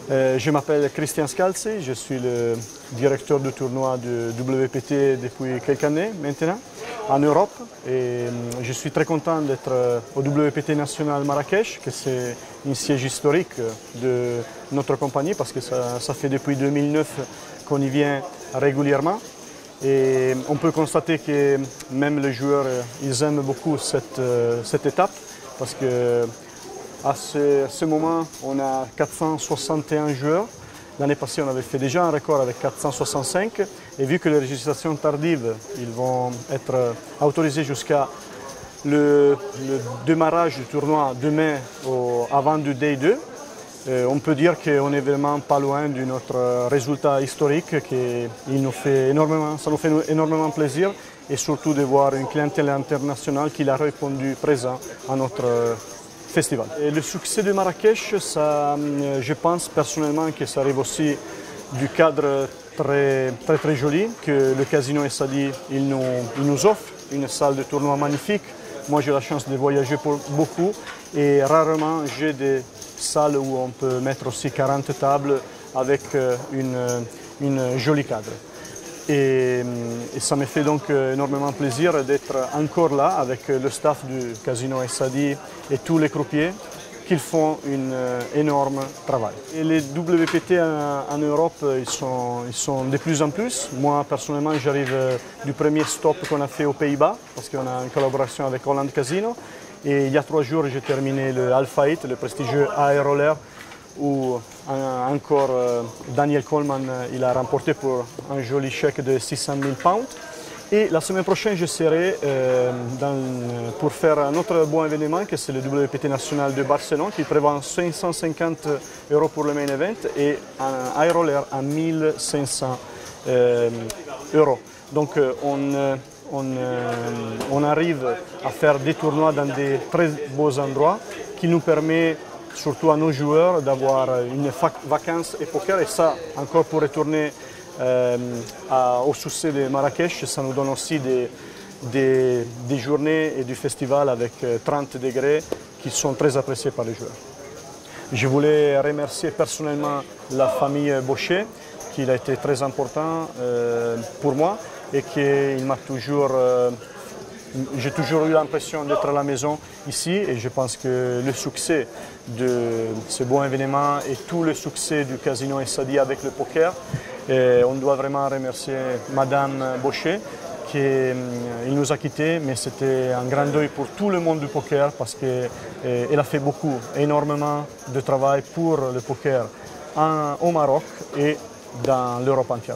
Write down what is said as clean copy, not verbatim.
Je m'appelle Christian Scalzi, je suis le directeur du tournoi de WPT depuis quelques années maintenant en Europe et je suis très content d'être au WPT National Marrakech, que c'est un siège historique de notre compagnie parce que ça fait depuis 2009 qu'on y vient régulièrement. Et on peut constater que même les joueurs ils aiment beaucoup cette étape parce que à ce moment, on a 461 joueurs. L'année passée, on avait fait déjà un record avec 465. Et vu que les registrations tardives, ils vont être autorisées jusqu'à le démarrage du tournoi demain avant du Day 2, on peut dire qu'on est vraiment pas loin de notre résultat historique qui ça nous fait énormément plaisir et surtout de voir une clientèle internationale qui a répondu présent à notre festival. Et le succès de Marrakech, je pense personnellement que ça arrive aussi du cadre très joli que le Casino Essadi il nous offre, une salle de tournoi magnifique. Moi j'ai la chance de voyager beaucoup et rarement j'ai des salles où on peut mettre aussi 40 tables avec une jolie cadre. Et ça me fait donc énormément plaisir d'être encore là avec le staff du Casino Essadi et tous les croupiers qui font un énorme travail. Et les WPT en Europe, ils sont de plus en plus. Moi, personnellement, j'arrive du premier stop qu'on a fait aux Pays-Bas, parce qu'on a une collaboration avec Holland Casino. Et il y a 3 jours, j'ai terminé le Alpha 8, le prestigieux Aeroleer, où encore Daniel Coleman il a remporté pour un joli chèque de 600 000 pounds. Et la semaine prochaine, je serai pour faire un autre bon événement, que c'est le WPT National de Barcelone, qui prévoit 550 € pour le main event et un aéroleer à 1500 €. Donc on arrive à faire des tournois dans des très beaux endroits qui nous permet surtout à nos joueurs d'avoir une vacances et poker. Et ça, encore pour retourner au succès de Marrakech, ça nous donne aussi des journées et du festival avec 30 degrés qui sont très appréciés par les joueurs. Je voulais remercier personnellement la famille Bochet, qui a été très important pour moi et qu'il m'a toujours... J'ai toujours eu l'impression d'être à la maison ici et je pense que le succès de ce bon événement et tout le succès du Casino Essadi avec le poker, on doit vraiment remercier Madame Bochet qui nous a quittés, mais c'était un grand deuil pour tout le monde du poker parce qu'elle a fait énormément de travail pour le poker au Maroc et dans l'Europe entière.